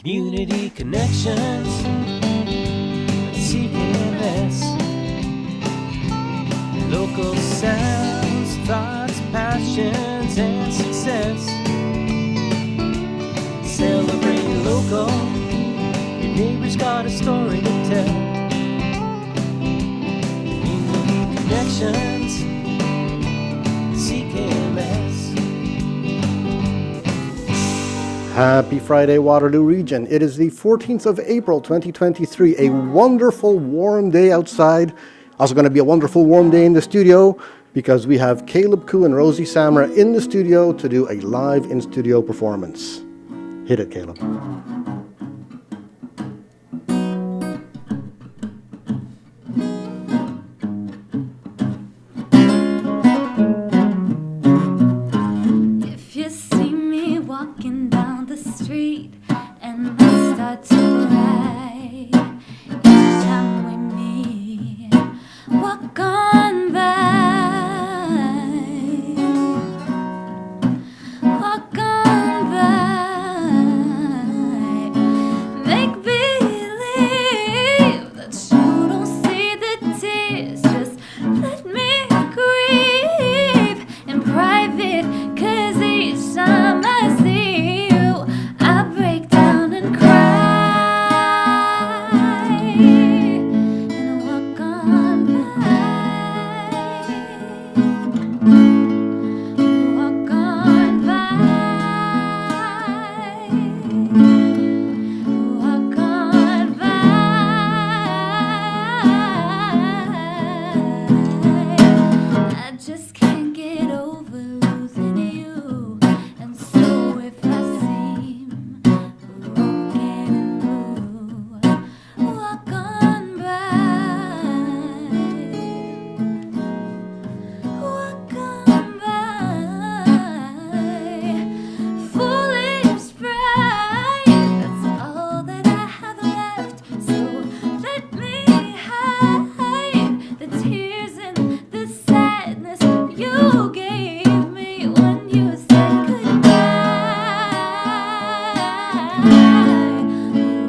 Community connections, CKMS. Local sounds, thoughts, passions, and success. Celebrating local, your neighbor's got a story to tell. Community connections, CKMS. Happy Friday, Waterloo Region. It is the 14th of April, 2023. A wonderful warm day outside. Also going to be a wonderful warm day in the studio because we have Caleb, Khuu and Rosie Samra in the studio to do a live in-studio performance. Hit it, Caleb. If you see me walking down the street and I start to cry each time we meet, walk on by, walk on by, make believe that you don't see the tears, just let me grieve in private, 'cause each time I see you, I break down and cry and walk on by, walk on by, walk on by. I just can't get over losing you, and so if I seem broken and blue, walk on by, walk on by. Foolish pride, that's all that I have left, so let me hide the tears and the sadness you gave me when you said goodbye.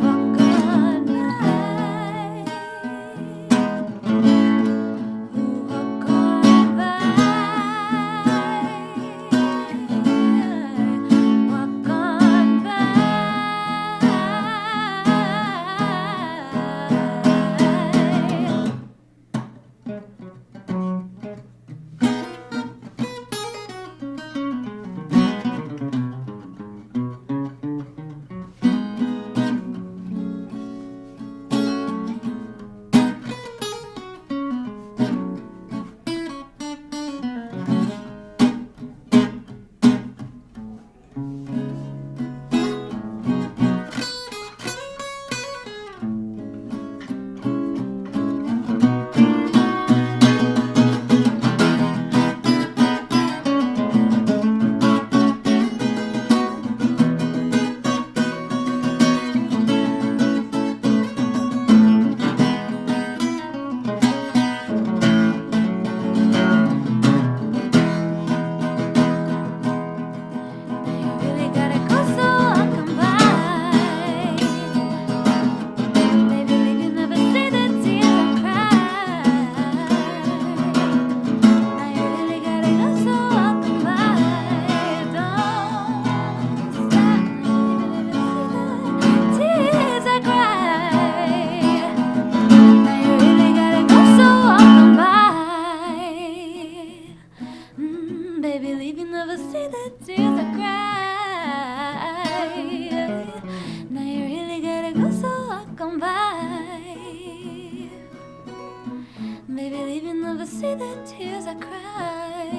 Walk on by, walk on by, walk on baby, leave you never see the tears I cry. Now you really gotta go, so I'll come by. Baby, leave you never see the tears I cry.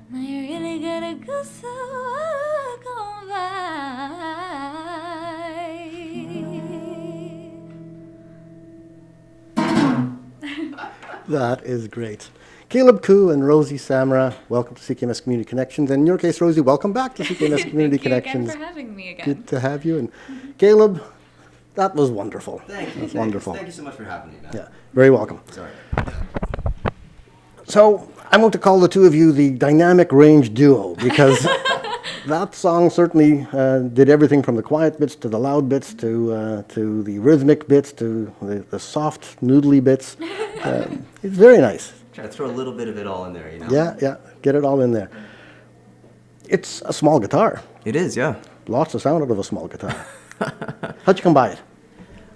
Now you really gotta go, so I'll come by. That is great. Caleb, Khuu and Rosie Samra, welcome to CKMS Community Connections. And in your case, Rosie, welcome back to CKMS Community Connections. Thank you again for having me again. Good to have you. And Caleb, that was wonderful. Thank you. That's wonderful. Thank you so much for having me, man. Yeah, very welcome. Sorry. So I'm going to call the two of you the dynamic range duo because that song certainly did everything from the quiet bits to the loud bits to the rhythmic bits to the soft, noodly bits. It's very nice. Try to throw a little bit of it all in there, you know? Yeah, get it all in there. It's a small guitar. It is, yeah. Lots of sound out of a small guitar. How'd you come by it?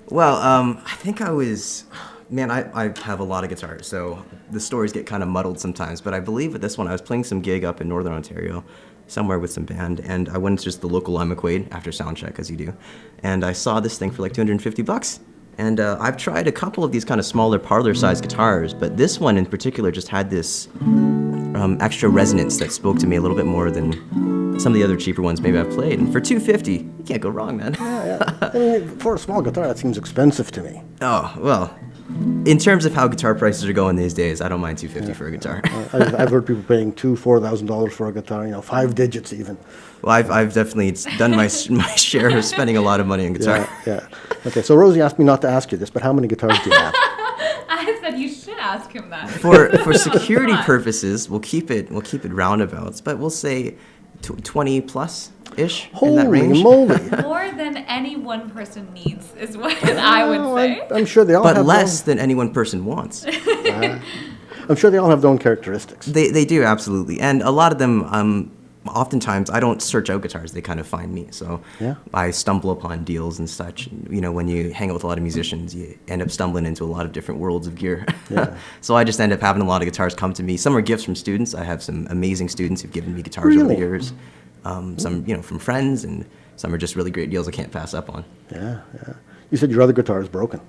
Well, I think I was, man, I have a lot of guitars, so the stories get kind of muddled sometimes, but I believe with this one, I was playing some gig up in Northern Ontario, somewhere with some band, and I went into just the local Lime McQuaid after sound check, as you do, and I saw this thing for like $250. And I've tried a couple of these kind of smaller parlor-sized guitars, but this one in particular just had this extra resonance that spoke to me a little bit more than some of the other cheaper ones maybe I've played. And for $250, you can't go wrong, man. Yeah. I mean, for a small guitar, that seems expensive to me. Oh, well, in terms of how guitar prices are going these days, I don't mind $250 for a guitar. I've heard people paying $4,000 for a guitar, 5 digits even. Well, I've definitely done my share of spending a lot of money on guitar. Yeah. Okay, so Rosie asked me not to ask you this, but how many guitars do you have? I said you should ask him that. For security purposes, we'll keep it roundabouts, but we'll say 20 plus ish in that Holy range. moly! More than any one person needs is what I would say. I'm sure they all But have less than any one person wants. I'm sure they all have their own characteristics. They do, absolutely. And a lot of them, oftentimes, I don't search out guitars. They kind of find me. So Yeah. I stumble upon deals and such. When you hang out with a lot of musicians, you end up stumbling into a lot of different worlds of gear. Yeah. So I just end up having a lot of guitars come to me. Some are gifts from students. I have some amazing students who've given me guitars over the Really? years. Some, from friends, and some are just really great deals I can't pass up on. Yeah. You said your other guitar is broken.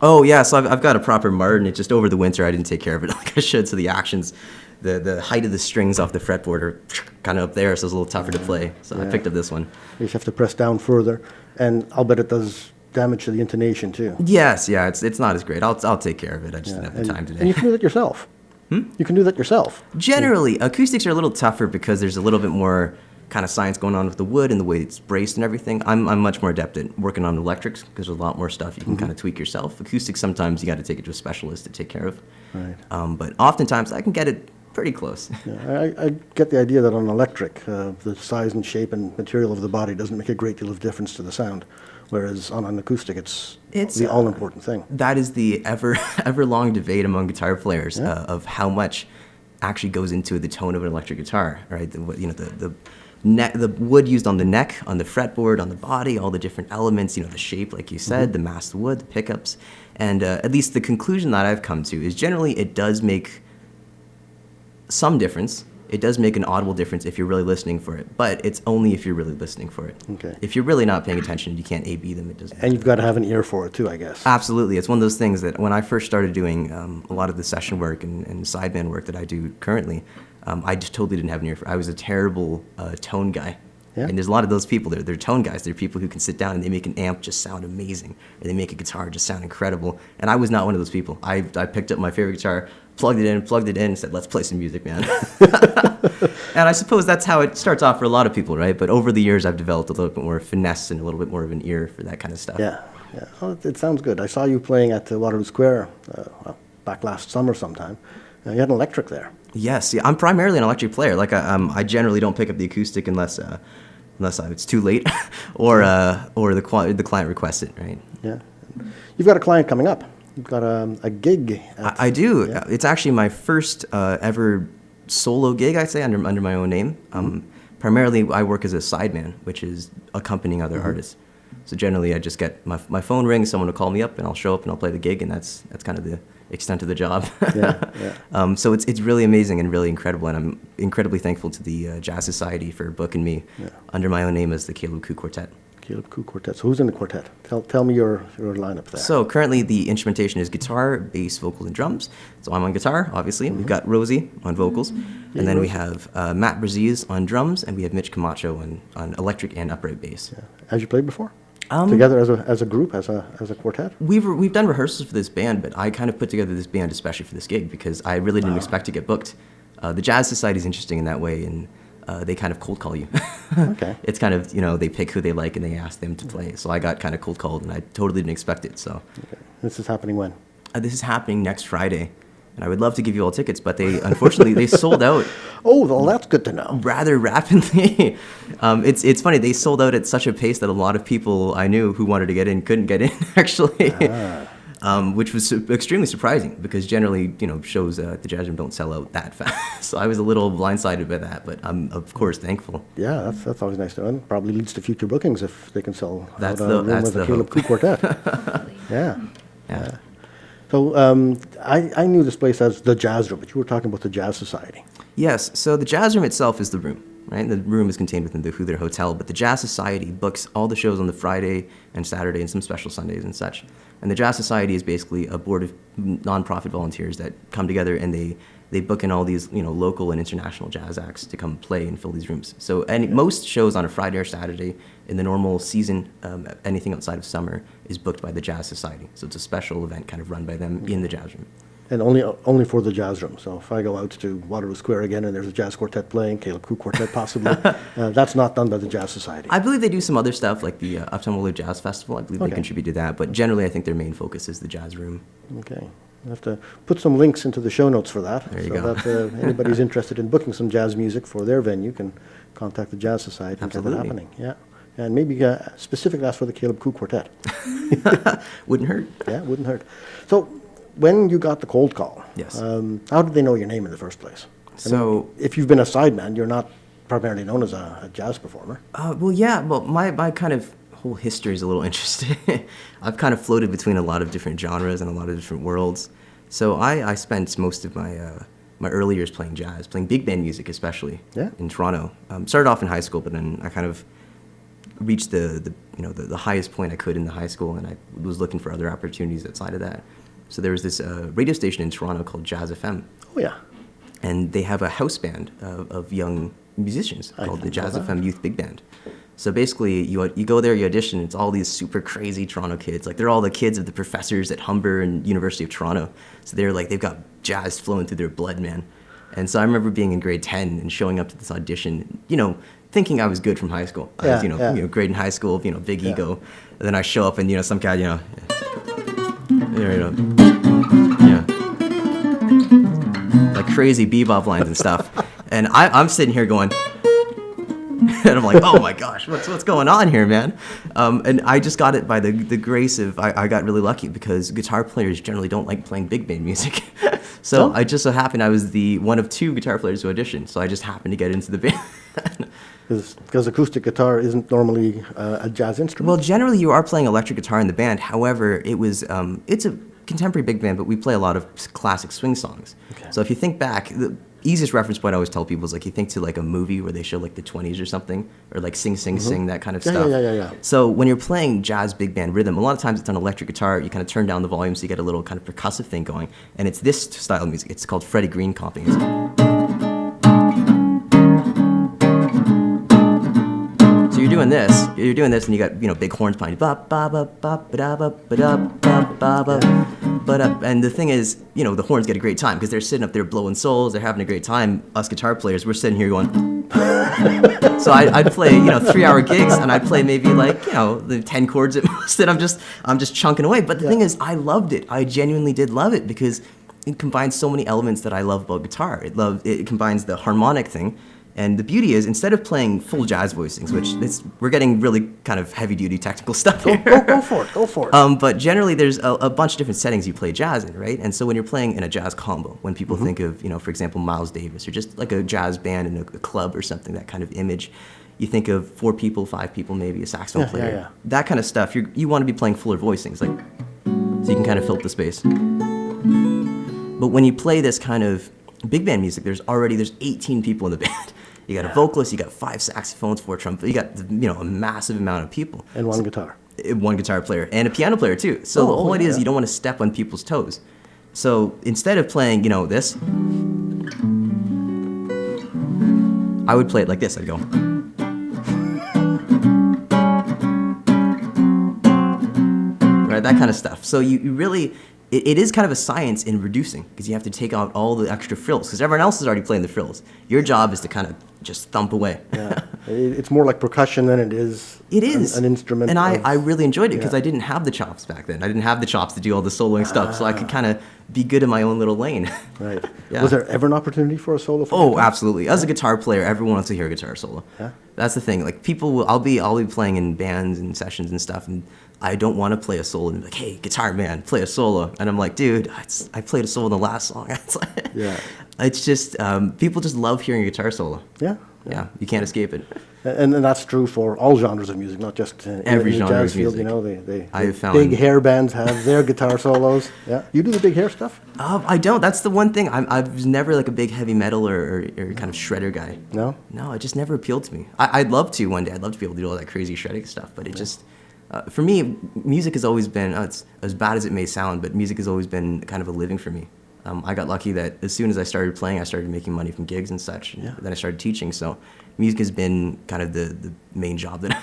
Oh, yeah, so I've got a proper Martin. It just over the winter I didn't take care of it like I should, so the actions, the height of the strings off the fretboard are kind of up there, so it's a little tougher to play. So I picked up this one. You just have to press down further, and I'll bet it does damage to the intonation too. Yes, yeah, it's not as great. I'll take care of it. I just didn't have the time And you today. can do that yourself. You can do that yourself. Generally, acoustics are a little tougher because there's a little bit more kind of science going on with the wood and the way it's braced and everything. I'm much more adept at working on electrics because there's a lot more stuff you can kind of tweak yourself. Acoustics, sometimes you got to take it to a specialist to take care of. Right. But oftentimes I can get it pretty close. Yeah, I get the idea that on electric, the size and shape and material of the body doesn't make a great deal of difference to the sound, whereas on an acoustic, it's the all-important thing. That is the ever long debate among guitar players of how much actually goes into the tone of an electric guitar, right? The wood used on the neck, on the fretboard, on the body, all the different elements, the shape, like you said, the massed wood, the pickups. And at least the conclusion that I've come to is generally it does make some difference. It does make an audible difference if you're really listening for it, but it's only if you're really listening for it. Okay. If you're really not paying attention and you can't A-B them, it doesn't. And you've got to have an ear for it too, I guess. Absolutely. It's one of those things that when I first started doing a lot of the session work and sideband work that I do currently, I just totally didn't have an ear for it. I was a terrible tone guy. Yeah. And there's a lot of those people. They're tone guys. They're people who can sit down and they make an amp just sound amazing, or they make a guitar just sound incredible. And I was not one of those people. I picked up my favorite guitar, plugged it in, and said, let's play some music, man. And I suppose that's how it starts off for a lot of people, right? But over the years, I've developed a little bit more finesse and a little bit more of an ear for that kind of stuff. Yeah. Oh, it sounds good. I saw you playing at Waterloo Square back last summer sometime. You had an electric there. Yes, yeah, I'm primarily an electric player. Like I generally don't pick up the acoustic unless it's too late, or the client requests it, right? Yeah. You've got a client coming up. You've got a gig. I do. Yeah. It's actually my first ever solo gig, I'd say, under my own name. Primarily, I work as a sideman, which is accompanying other artists. So generally, I just get my phone rings, someone will call me up, and I'll show up and I'll play the gig, and that's kind of the extent of the job. Yeah. So it's really amazing and really incredible, and I'm incredibly thankful to the Jazz Society for booking me under my own name as the Caleb Khuu Quartet. Caleb Khuu Quartet. So who's in the quartet? Tell me your lineup there. So currently the instrumentation is guitar, bass, vocals, and drums. So I'm on guitar, obviously. We've got Rosie on vocals. And then we have Matt Braziz on drums, and we have Mitch Camacho on electric and upright bass. Yeah. Have you played before? Together as a group, as a quartet? We've done rehearsals for this band, but I kind of put together this band especially for this gig because I really didn't expect to get booked. The Jazz Society is interesting in that way, and they kind of cold call you. Okay. It's kind of, they pick who they like and they ask them to play. So I got kind of cold called, and I totally didn't expect it. So Okay. This is happening when? this is happening next Friday and I would love to give you all tickets, but they unfortunately they sold out Oh, well, that's good to know. rather rapidly. It's funny, they sold out at such a pace that a lot of people I knew who wanted to get in couldn't get in actually. Which was extremely surprising because generally, shows at the Jazz Room don't sell out that fast. So I was a little blindsided by that, but I'm of course thankful. Yeah, that's always nice to know. And probably leads to future bookings if they can sell That's out the- a room that's with the the Caleb hope. Khuu Quartet. Yeah. Yeah. So I knew this place as the Jazz Room, but you were talking about the Jazz Society. Yes, so the Jazz Room itself is the room, right? The room is contained within the Khuu Hotel, but the Jazz Society books all the shows on the Friday and Saturday and some special Sundays and such. And the Jazz Society is basically a board of nonprofit volunteers that come together and they book in all these local and international jazz acts to come play and fill these rooms. So most shows on a Friday or Saturday in the normal season, anything outside of summer, is booked by the Jazz Society. So it's a special event kind of run by them in the Jazz Room. And only for the Jazz Room. So if I go out to Waterloo Square again and there's a jazz quartet playing, Caleb Khuu Quartet possibly, that's not done by the Jazz Society. I believe they do some other stuff like the Uptown Waterloo Jazz Festival. I believe Okay. they contribute to that, but generally I think their main focus is the Jazz Room. Okay. I have to put some links into the show notes for that. There you so go. that anybody who's interested in booking some jazz music for their venue can contact the Jazz Society and get that Absolutely. happening. Yeah. And maybe specifically ask for the Caleb Khuu Quartet. Wouldn't hurt. Yeah, wouldn't hurt. So when you got the cold call, Yes. How did they know your name in the first place? So, If you've been a sideman, you're not primarily known as a jazz performer. my kind of whole history is a little interesting. I've kind of floated between a lot of different genres and a lot of different worlds. So I spent most of my early years playing jazz, playing big band music especially Yeah. in Toronto. Started off in high school, but then I kind of reached the highest point I could in the high school, and I was looking for other opportunities outside of that. So there was this radio station in Toronto called Jazz FM, Oh, yeah. and they have a house band of young musicians I called the didn't know Jazz that. FM Youth Big Band. So basically, you go there, you audition. It's all these super crazy Toronto kids. Like they're all the kids of the professors at Humber and University of Toronto. So they've got jazz flowing through their blood, man. And so I remember being in grade 10 and showing up to this audition, thinking I was good from high school. I was, Yeah. great in high school, big Yeah. ego. And then I show up and some guy, yeah, like crazy bebop lines and stuff. And I'm sitting here going, and I'm like, oh my gosh, what's going on here, man? And I just got it by the grace of, I got really lucky because guitar players generally don't like playing big band music. So Oh. I just so happened I was the one of two guitar players who auditioned. So I just happened to get into the band. Because acoustic guitar isn't normally a jazz instrument. Well, generally you are playing electric guitar in the band. However, it's a contemporary big band, but we play a lot of classic swing songs. Okay. So if you think back, the easiest reference point I always tell people is like you think to like a movie where they show like the 20s or something, or like Sing Sing Sing, that kind of Yeah, stuff. yeah. So when you're playing jazz big band rhythm, a lot of times it's on electric guitar. You kind of turn down the volume so you get a little kind of percussive thing going, and it's this style of music. It's called Freddie Green comping. So you're doing this, and you got big horns playing, ba ba ba ba ba da ba ba da ba ba ba. But and the thing is, the horns get a great time because they're sitting up there blowing souls. They're having a great time. Us guitar players, we're sitting here going. So I'd play 3-hour gigs, and I'd play maybe like the 10 chords at most, and I'm just chunking away. But the thing is, I loved it. I genuinely did love it because it combines so many elements that I love about guitar. It combines the harmonic thing. And the beauty is, instead of playing full jazz voicings, which we're getting really kind of heavy-duty technical stuff here. Go for it. But generally, there's a bunch of different settings you play jazz in, right? And so when you're playing in a jazz combo, when people think of, for example, Miles Davis, or just like a jazz band in a club or something, that kind of image, you think of 4 people, 5 people, maybe a saxophone player. Yeah. That kind of stuff. You want to be playing fuller voicings, like so you can kind of fill up the space. But when you play this kind of big band music, there's 18 people in the band. You got a vocalist, you got 5 saxophones, 4 trumpets, you got a massive amount of people. And one guitar. One guitar player and a piano player too. So the whole idea is you don't want to step on people's toes. So instead of playing, this, I would play it like this. I'd go. Right, that kind of stuff. So you really, it is kind of a science in reducing because you have to take out all the extra frills because everyone else is already playing the frills. Your job is to kind of just thump away. Yeah. It's more like percussion than it is. It is an instrument. and of- I really enjoyed it because yeah. I didn't have the chops back then. I didn't have the chops to do all the soloing stuff, so I could kind of be good in my own little lane. Right. Yeah. Was there ever an opportunity for a solo? For Oh, guitar? absolutely. As a guitar player, everyone wants to hear a guitar solo. Yeah. That's the thing. Like people will, I'll be playing in bands and sessions and stuff, and I don't want to play a solo and be like, hey, guitar man, play a solo. And I'm like, dude, I played a solo in the last song. It's like, Yeah. It's just people just love hearing a guitar solo. Yeah. Yeah, you can't escape it. And that's true for all genres of music, not just Every in the genre jazz of field. music. You know, they I have found- big hair bands have their guitar solos. Yeah, you do the big hair stuff? I don't. That's the one thing. I was never like a big heavy metal or kind of shredder guy. No. No, it just never appealed to me. I'd love to one day. I'd love to be able to do all that crazy shredding stuff, but it just, for me, music has always been, it's as bad as it may sound, but music has always been kind of a living for me. I got lucky that as soon as I started playing, I started making money from gigs and such. And then I started teaching, so music has been kind of the main job that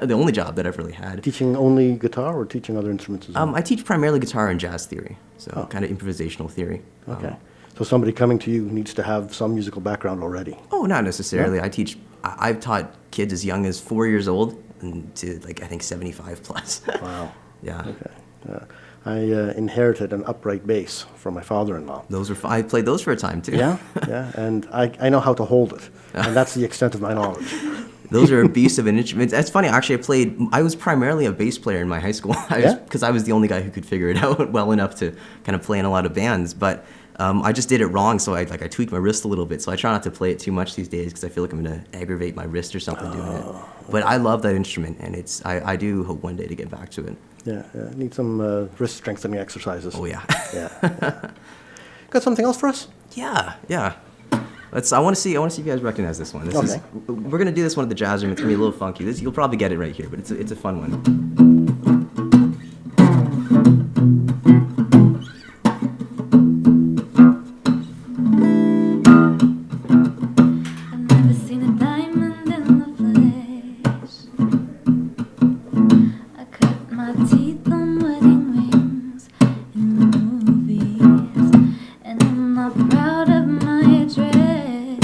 the only job that I've really had. Teaching only guitar or teaching other instruments as well? I teach primarily guitar and jazz theory, so kind of improvisational theory. Okay. So somebody coming to you needs to have some musical background already. Oh, not necessarily. I've taught kids as young as 4 years old and to like I think 75 plus. Wow. Yeah. Okay. I inherited an upright bass from my father-in-law. I played those for a time too. Yeah, yeah, and I know how to hold it, and that's the extent of my knowledge. Those are a beast of an instrument. That's funny. Actually, I was primarily a bass player in my high school because I was the only guy who could figure it out well enough to kind of play in a lot of bands. But I just did it wrong, so I tweaked my wrist a little bit. So I try not to play it too much these days because I feel like I'm going to aggravate my wrist or something doing it. But I love that instrument, and I do hope one day to get back to it. Yeah, need some wrist strengthening exercises. Oh yeah. Yeah. Got something else for us? Yeah. I want to see if you guys recognize this one. We're gonna do this one at the jazz room. It's gonna be a little funky. You'll probably get it right here, but it's a fun one. I've never seen a diamond in the flesh. I cut my teeth on wedding rings in the movies, and I'm not proud of my dress.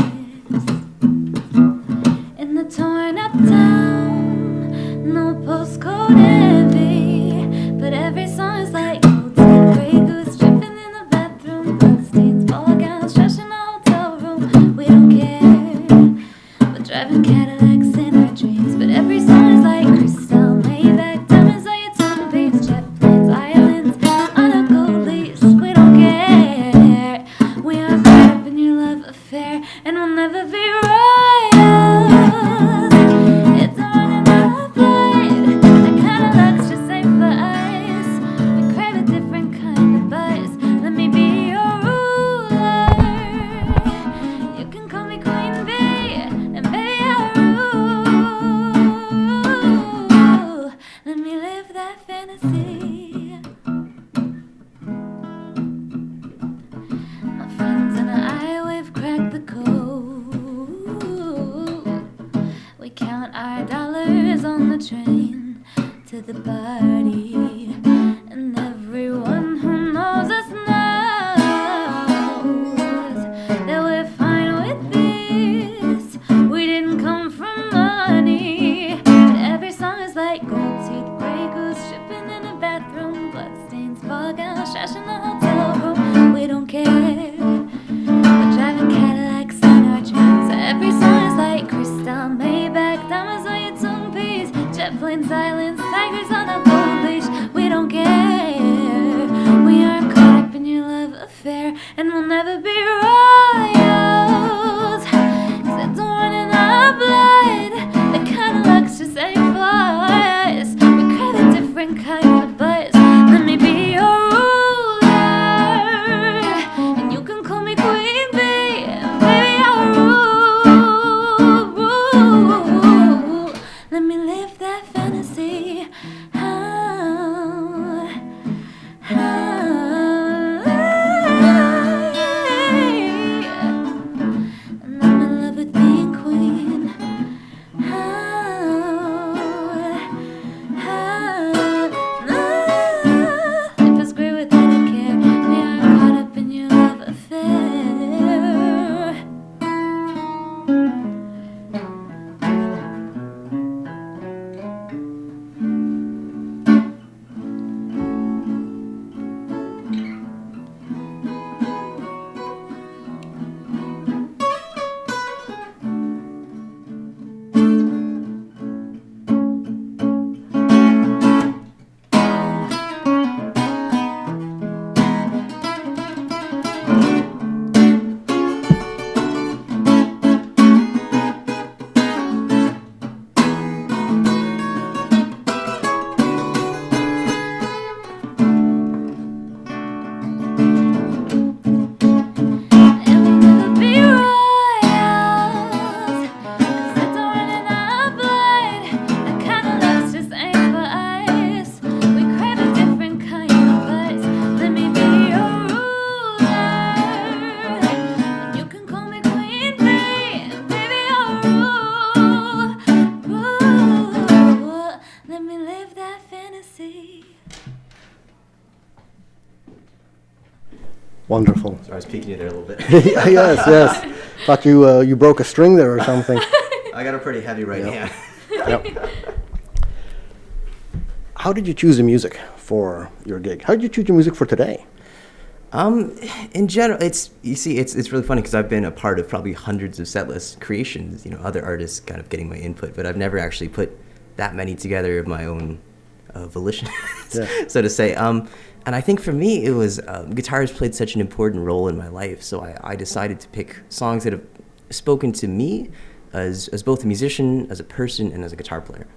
In the torn up town, no postcode heavy, but every song is like gold teeth, gray goose dripping in the bathroom, bloodstains, ball gowns, trash in a hotel room. We don't care, we're driving Cadillacs in our dreams, but every song is like crystal, Maybach, diamonds on your tongue, babes, jet planes, islands on a gold leash. We don't care, we are caught up in your love affair, and we'll never be royals. It's running out of blood, that kind of luck's just ain't for us. We crave a different kind of buzz. Let me be your ruler. You can call me Queen Bee, and baby I'll rule. Let me live that fantasy. My friends and I, we've cracked the code. We count our dollars on the train to the party, and everyone who knows us knows that we're fine with this. We didn't come from money, but every song is like gold teeth, gray goose dripping in a bathroom, bloodstains, ball gowns, trash in a hotel room. We don't care, we're driving Cadillacs in our dreams. Every song is like crystal, Maybach, diamonds on your tongue, piece, jet planes, islands, tigers on a gold leash. We don't care, we are caught up in your love affair, and we'll never be royals. 'Cause it's running our blood, the kind of luck's just ain't for us. We crave a different kind of buzz. Let me be your ruler, and you can call me Queen Bee, and baby I'll rule. Let me live that fantasy. And I'm in love with being queen. Life is great without a care. We are caught up in your love affair. let me live that fantasy. Wonderful. So I was peeking you there a little bit. Yes. Thought you broke a string there or something. I got a pretty heavy right hand. Yep. How did you choose the music for your gig? How did you choose your music for today? In general, it's really funny because I've been a part of probably hundreds of setlist creations, other artists kind of getting my input, but I've never actually put that many together of my own volition, so to say. And I think for me, it was guitar has played such an important role in my life, so I decided to pick songs that have spoken to me as both a musician, as a person, and as a guitar player.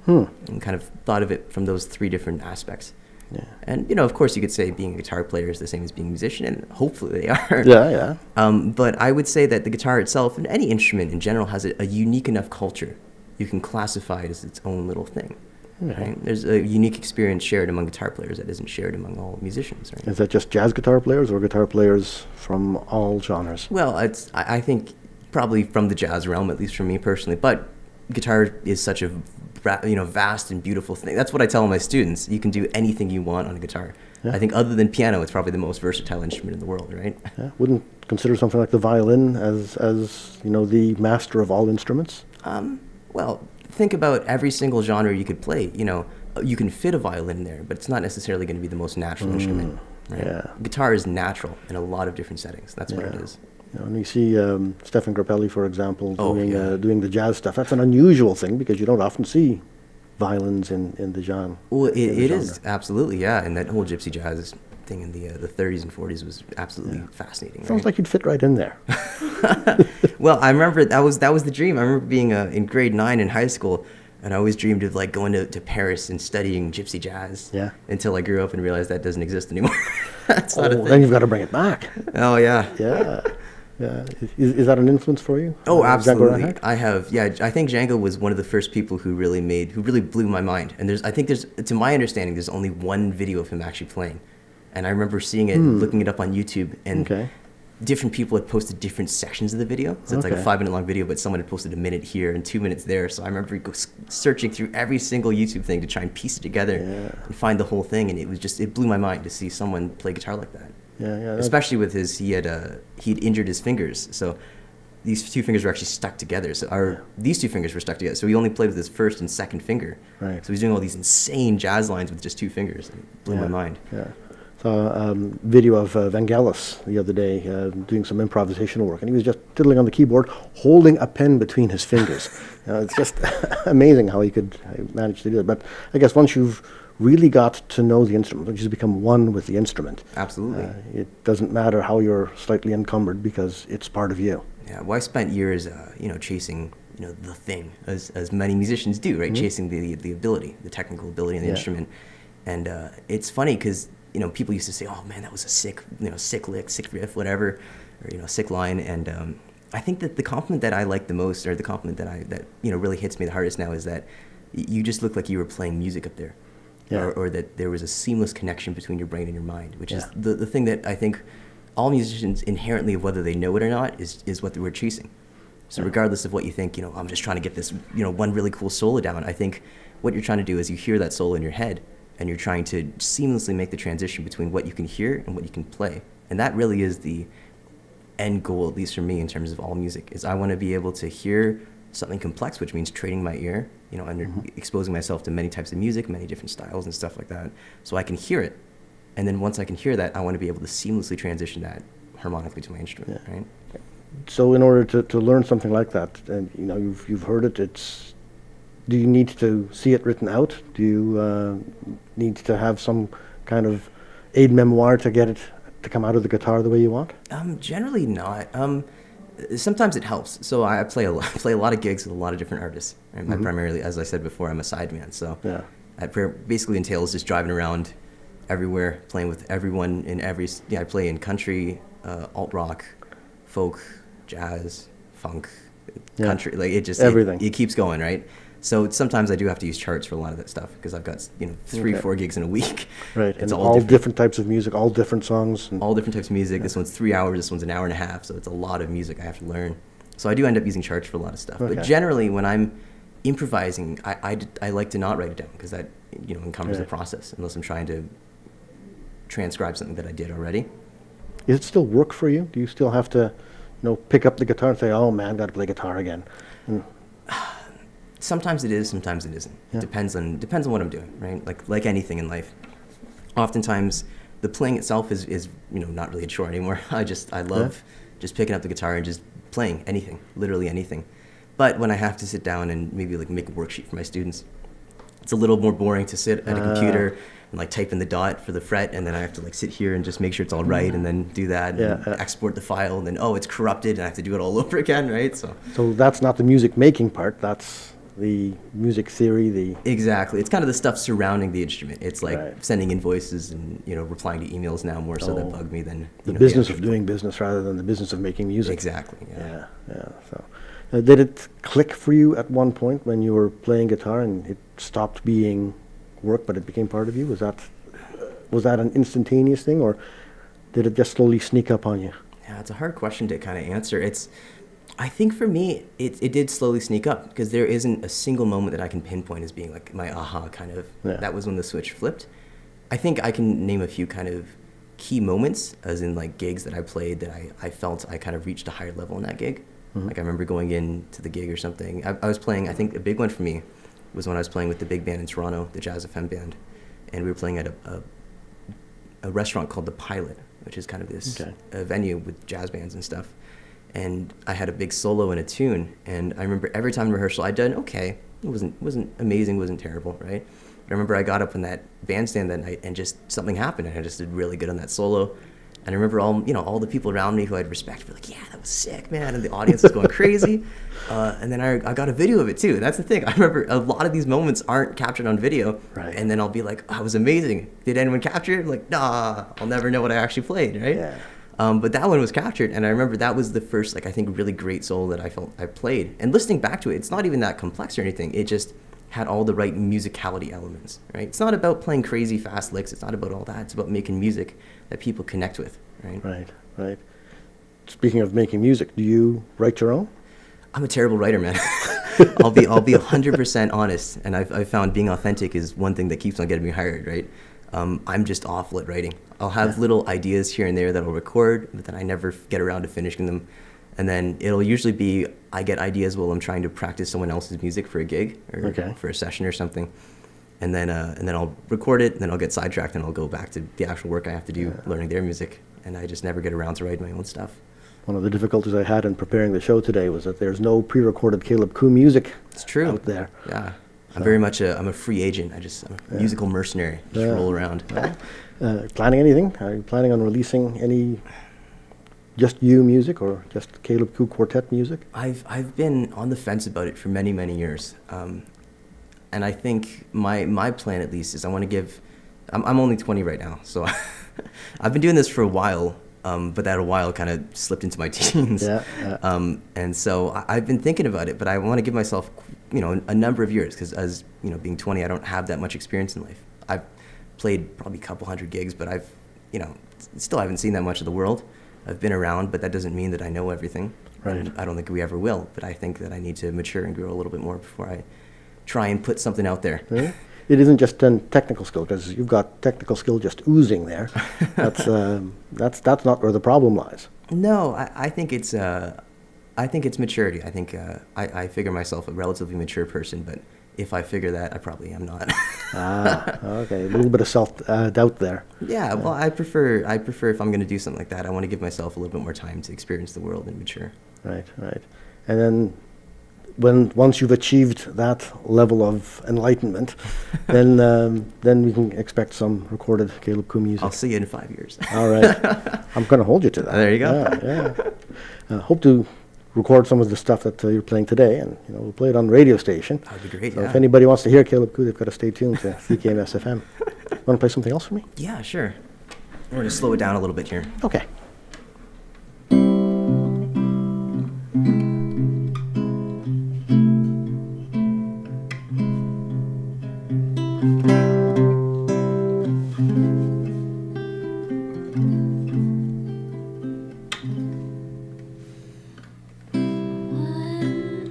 And kind of thought of it from those three different aspects. Yeah. And, of course, you could say being a guitar player is the same as being a musician, and hopefully they are. Yeah. But I would say that the guitar itself, and any instrument in general, has a unique enough culture. You can classify it as its own little thing. Right? There's a unique experience shared among guitar players that isn't shared among all musicians. Right? Is that just jazz guitar players or guitar players from all genres? Well, I think probably from the jazz realm, at least for me personally. But guitar is such a vast and beautiful thing. That's what I tell my students. You can do anything you want on a guitar. Yeah. I think other than piano, it's probably the most versatile instrument in the world, right? Yeah. Wouldn't consider something like the violin as the master of all instruments? Well, think about every single genre you could play. You can fit a violin there, but it's not necessarily going to be the most natural instrument. Right? Yeah. Guitar is natural in a lot of different settings. That's what it is. And you see Stefan Grappelli, for example, doing the jazz stuff. That's an unusual thing because you don't often see violins in the genre. Well, it is, absolutely, yeah. And that whole gypsy jazz thing in the 30s and 40s was absolutely fascinating. Sounds like you'd fit right in there. Well, I remember that was the dream. I remember being in grade 9 in high school, and I always dreamed of going to Paris and studying gypsy jazz. Yeah. Until I grew up and realized that doesn't exist anymore. That's not a thing. Then you've got to bring it back. Oh yeah. Yeah. Yeah. Is that an influence for you? Oh, absolutely. I have. Yeah, I think Django was one of the first people who really blew my mind. And I think to my understanding, there's only one video of him actually playing. And I remember seeing it, looking it up on YouTube, and different people had posted different sections of the video. So it's like a 5-minute long video, but someone had posted a minute here and 2 minutes there. So I remember searching through every single YouTube thing to try and piece it together and find the whole thing. And it blew my mind to see someone play guitar like that. Yeah. Especially with he'd injured his fingers, so these two fingers were actually stuck together. So these two fingers were stuck together. So he only played with his first and second finger. Right. So he's doing all these insane jazz lines with just two fingers. It blew my mind. Yeah. Saw video of Vangelis the other day doing some improvisational work, and he was just tiddling on the keyboard, holding a pen between his fingers. It's just amazing how he managed to do it. But I guess once you've really got to know the instrument, you just become one with the instrument. Absolutely. It doesn't matter how you're slightly encumbered because it's part of you. Yeah. Well, I spent years, chasing, the thing, as many musicians do, right? Mm-hmm. Chasing the ability, the technical ability in the instrument. And it's funny because people used to say, "Oh man, that was a sick lick, sick riff, whatever, or sick line." And I think that the compliment that I like the most, or the compliment that really hits me the hardest now, is that you just look like you were playing music up there. Yeah. Or that there was a seamless connection between your brain and your mind, which is the thing that I think all musicians inherently, of whether they know it or not, is what we're chasing. So regardless of what you think, I'm just trying to get this, one really cool solo down. I think what you're trying to do is you hear that solo in your head, and you're trying to seamlessly make the transition between what you can hear and what you can play. And that really is the end goal, at least for me, in terms of all music, is I want to be able to hear something complex, which means training my ear, exposing myself to many types of music, many different styles and stuff like that, so I can hear it. And then once I can hear that, I want to be able to seamlessly transition that harmonically to my instrument, right? So in order to learn something like that, and you've heard it, do you need to see it written out? Do you need to have some kind of aid memoir to get it to come out of the guitar the way you want? Generally not. Sometimes it helps. So I play a lot of gigs with a lot of different artists. Right? Mm-hmm. Primarily, as I said before, I'm a sideman. So it basically entails just driving around everywhere, playing with everyone in every. Yeah, I play in country, alt rock, folk, jazz, funk, country. Like it just everything. It keeps going, right? So sometimes I do have to use charts for a lot of that stuff because I've got 3-4 gigs in a week. Right, it's all different types of music, all different songs. All different types of music. This one's 3 hours. This one's an hour and a half. So it's a lot of music I have to learn. So I do end up using charts for a lot of stuff. Okay. But generally, when I'm improvising, I like to not write it down because that, encumbers the Right. process unless I'm trying to transcribe something that I did already. Is it still work for you? Do you still have to, pick up the guitar and say, "Oh man, got to play guitar again"? Sometimes it is, sometimes it isn't. Yeah. Depends on what I'm doing, right? Like anything in life. Oftentimes, the playing itself is not really a chore anymore. I love just picking up the guitar and just playing anything, literally anything. But when I have to sit down and maybe make a worksheet for my students, it's a little more boring to sit at a computer and type in the dot for the fret, and then I have to sit here and just make sure it's all right, and then do that, and export the file, and then it's corrupted, and I have to do it all over again, right? So that's not the music making part. That's the music theory. Exactly. It's kind of the stuff surrounding the instrument. It's like Right. sending invoices and replying to emails now more so that bug me than the business of doing business rather than the business of making music. Exactly. Yeah. Yeah. So, did it click for you at one point when you were playing guitar and it stopped being work, but it became part of you? Was that an instantaneous thing, or did it just slowly sneak up on you? Yeah, it's a hard question to kind of answer. I think for me, it did slowly sneak up because there isn't a single moment that I can pinpoint as being my aha kind of, that was when the switch flipped. I think I can name a few kind of key moments, as in gigs that I played that I felt I kind of reached a higher level in that gig. Mm-hmm. I remember going into the gig or something. I was playing, I think a big one for me was when I was playing with the big band in Toronto, the Jazz FM band. And we were playing at a restaurant called The Pilot, which is kind of this a venue with jazz bands and stuff. And I had a big solo and a tune, and I remember every time in rehearsal I'd done okay. It wasn't amazing, wasn't terrible, right? But I remember I got up in that bandstand that night and just something happened, and I just did really good on that solo. And I remember all the people around me who I'd respect were like, "Yeah, that was sick, man," and the audience was going crazy. And then I got a video of it too. That's the thing. I remember a lot of these moments aren't captured on video, Right. And then I'll be like, "Oh, it was amazing. Did anyone capture it?" Like, nah, I'll never know what I actually played, right? Yeah. But that one was captured, and I remember that was the first, I think, really great solo that I felt I played. And listening back to it, it's not even that complex or anything. It just had all the right musicality elements, right? It's not about playing crazy fast licks. It's not about all that. It's about making music that people connect with, right? Right. Speaking of making music, do you write your own? I'm a terrible writer, man. I'll be 100% honest, and I've found being authentic is one thing that keeps on getting me hired, right? I'm just awful at writing. I'll have little ideas here and there that I'll record, but then I never get around to finishing them. And then it'll usually be I get ideas while I'm trying to practice someone else's music for a gig or for a session or something. And then I'll record it, and then I'll get sidetracked, and I'll go back to the actual work I have to do, learning their music. And I just never get around to writing my own stuff. One of the difficulties I had in preparing the show today was that there's no pre-recorded Caleb Khuu music It's true. out there. Yeah. I'm very much I'm a free agent. I'm a musical mercenary. Just roll around. Planning anything? Are you planning on releasing any just you music or just Caleb Khuu Quartet music? I've been on the fence about it for many, many years. And I think my plan, at least, is I want to give... I'm only 20 right now, so I've been doing this for a while, but that a while kind of slipped into my teens. And so I've been thinking about it, but I want to give myself, a number of years, because as, being 20, I don't have that much experience in life. I've played probably a couple hundred gigs, but I've, still haven't seen that much of the world. I've been around, but that doesn't mean that I know everything. Right. And I don't think we ever will, but I think that I need to mature and grow a little bit more before I try and put something out there. Yeah. It isn't just technical skill, because you've got technical skill just oozing there. That's not where the problem lies. No, I think it's maturity. I think I figure myself a relatively mature person, but if I figure that, I probably am not. Okay, a little bit of self-doubt there. Yeah, well, I prefer if I'm going to do something like that, I want to give myself a little bit more time to experience the world and mature. Right. And then once you've achieved that level of enlightenment, then we can expect some recorded Caleb Khuu music. I'll see you in 5 years. All right. I'm going to hold you to that. There you go. Yeah. Hope to record some of the stuff that you're playing today, and we'll play it on the radio station. That would be great. So yeah. if anybody wants to hear Caleb Khuu, they've got to stay tuned to CKMS FM. Want to play something else for me? Yeah, sure. We're going to slow it down a little bit here. Okay.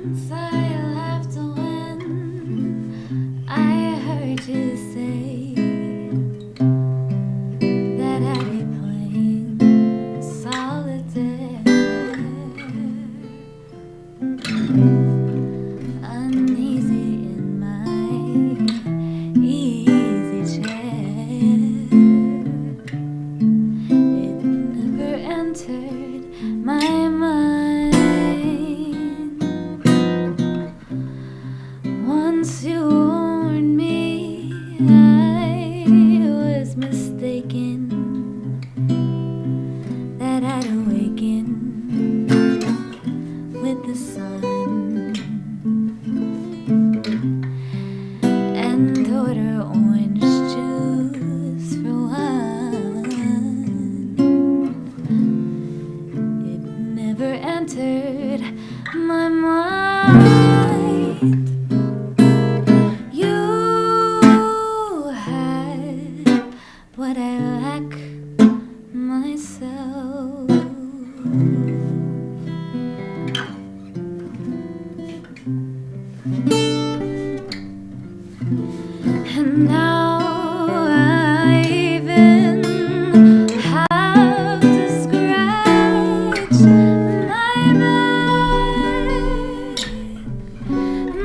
Once I left when to say that I'd be playing solitaire, uneasy in my easy chair. It never entered my mind. Once you warned me, I was mistaken, that I'd awaken with the sun and order orange juice for one. It never entered my mind. You had what I lack myself. And now I even have to scratch my back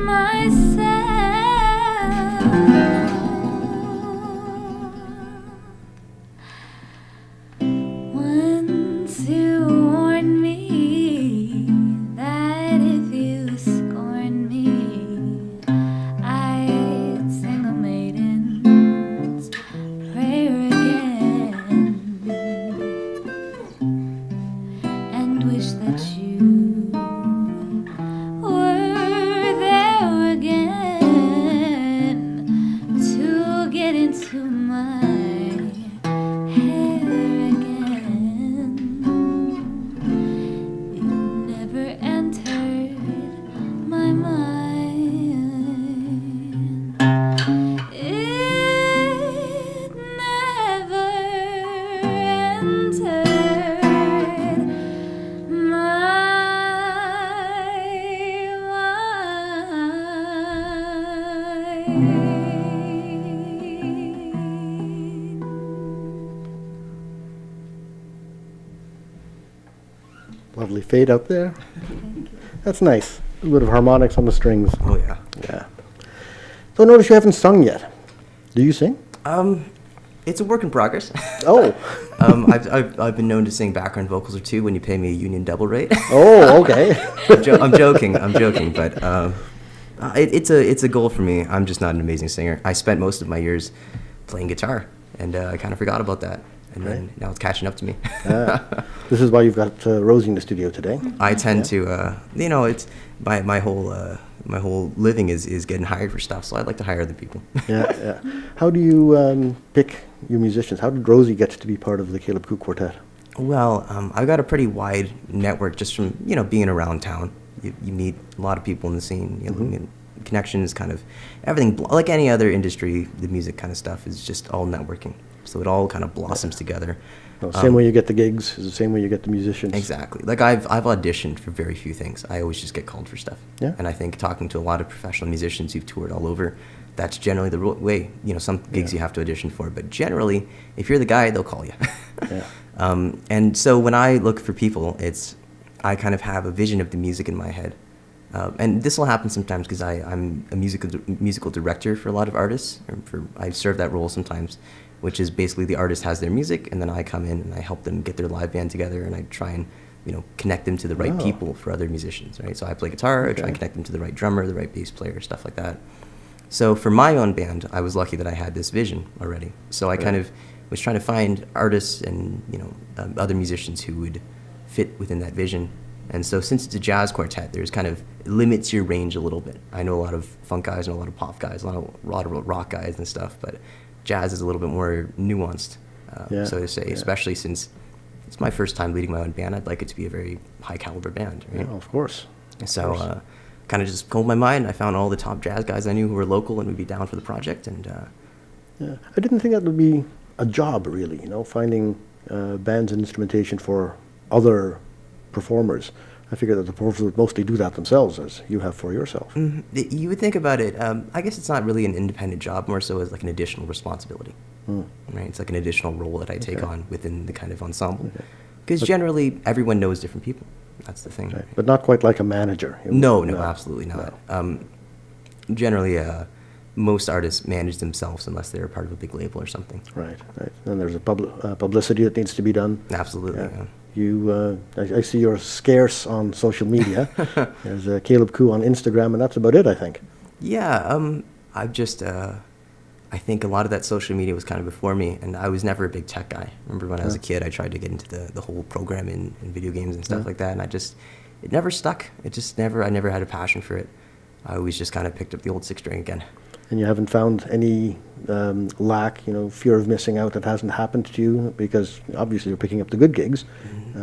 myself. Once you warned me that if you scorned me, I'd sing a maiden's prayer again, and wish that you were there again to get into my hair again. It never entered my mind. It never entered my mind. Lovely fade out there. That's nice. A little bit of harmonics on the strings. Oh yeah. Yeah. So I notice you haven't sung yet. Do you sing? It's a work in progress. Oh. I've been known to sing background vocals or two when you pay me a union double rate. Oh, okay. I'm joking, but it's a goal for me. I'm just not an amazing singer. I spent most of my years playing guitar, and I kind of forgot about that. And then now it's catching up to me. This is why you've got Rosie in the studio today. I tend to, it's my whole living is getting hired for stuff, so I'd like to hire other people. Yeah. How do you pick your musicians? How did Rosie get to be part of the Caleb Khuu Quartet? Well, I've got a pretty wide network just from being around town. You meet a lot of people in the scene. You know, connections, kind of everything. Like any other industry, the music kind of stuff is just all networking. So it all kind of blossoms together. No, same way you get the gigs is the same way you get the musicians. Exactly. Like I've auditioned for very few things. I always just get called for stuff. Yeah. And I think talking to a lot of professional musicians who've toured all over, that's generally the way. Some gigs you have to audition for, but generally, if you're the guy, they'll call you. Yeah. And so when I look for people, I kind of have a vision of the music in my head. And this will happen sometimes because I'm a musical director for a lot of artists. I serve that role sometimes, which is basically the artist has their music, and then I come in and I help them get their live band together, and I try and connect them to the right people for other musicians, right? So I play guitar, I try and connect them to the right drummer, the right bass player, stuff like that. So for my own band, I was lucky that I had this vision already. So I kind of was trying to find artists and other musicians who would fit within that vision. And so since it's a jazz quartet, there's kind of, it limits your range a little bit. I know a lot of funk guys and a lot of pop guys, a lot of rock guys and stuff, but jazz is a little bit more nuanced, so to say, especially since it's my first time leading my own band. I'd like it to be a very high caliber band, right? Yeah, of course. So kind of just combed my mind. I found all the top jazz guys I knew who were local and would be down for the project. And I didn't think that would be a job, really, finding bands and instrumentation for other performers. I figure that the performers would mostly do that themselves, as you have for yourself. You would think about it. I guess it's not really an independent job, more so as like an additional responsibility. Right? It's like an additional role that I take on within the kind of ensemble. Because generally, everyone knows different people. That's the thing. Right. But not quite like a manager. No, absolutely not. Generally, most artists manage themselves unless they're part of a big label or something. Right, right. And there's a publicity that needs to be done. Absolutely. Yeah. Yeah. You, I see you're scarce on social media. There's Caleb Khuu on Instagram, and that's about it, I think. Yeah, I've just, I think a lot of that social media was kind of before me, and I was never a big tech guy. Remember when I was a kid, I tried to get into the whole programming and video games and stuff like that, and it never stuck. I never had a passion for it. I always just kind of picked up the old six string again. And you haven't found any lack, fear of missing out that hasn't happened to you, because obviously you're picking up the good gigs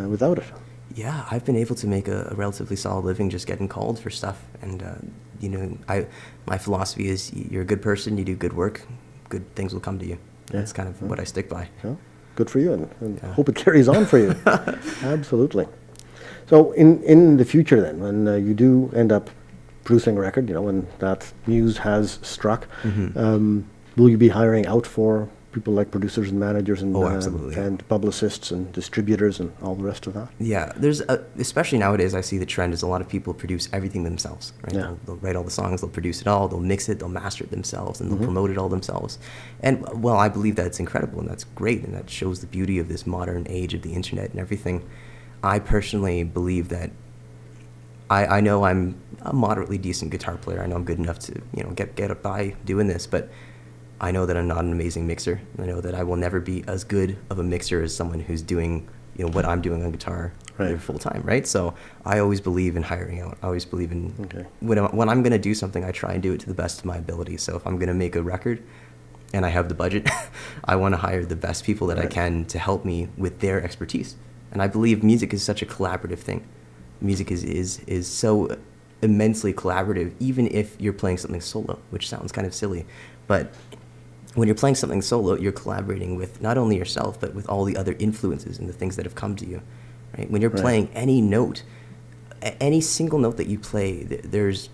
without it. Yeah, I've been able to make a relatively solid living just getting called for stuff. And, my philosophy is you're a good person, you do good work, good things will come to you. Yeah. That's kind of what I stick by. So, good for you, and hope it carries on for you. Absolutely. So in the future then, when you do end up producing a record, when that muse has struck, will you be hiring out for people like producers and managers and, absolutely. And publicists and distributors and all the rest of that? Yeah, there's especially nowadays, I see the trend is a lot of people produce everything themselves. Right? Yeah. They'll write all the songs, they'll produce it all, they'll mix it, they'll master it themselves, and they'll promote it all themselves. And well, I believe that's incredible and that's great, and that shows the beauty of this modern age of the internet and everything. I personally believe that I know I'm a moderately decent guitar player. I know I'm good enough to get by doing this, but I know that I'm not an amazing mixer. I know that I will never be as good of a mixer as someone who's doing what I'm doing on guitar full time, right? So I always believe in hiring out. I always believe in when I'm going to do something, I try and do it to the best of my ability. So if I'm going to make a record and I have the budget, I want to hire the best people that I can to help me with their expertise. And I believe music is such a collaborative thing. Music is so immensely collaborative, even if you're playing something solo, which sounds kind of silly. But when you're playing something solo, you're collaborating with not only yourself, but with all the other influences and the things that have come to you. Right? When you're playing any note, any single note that you play, there's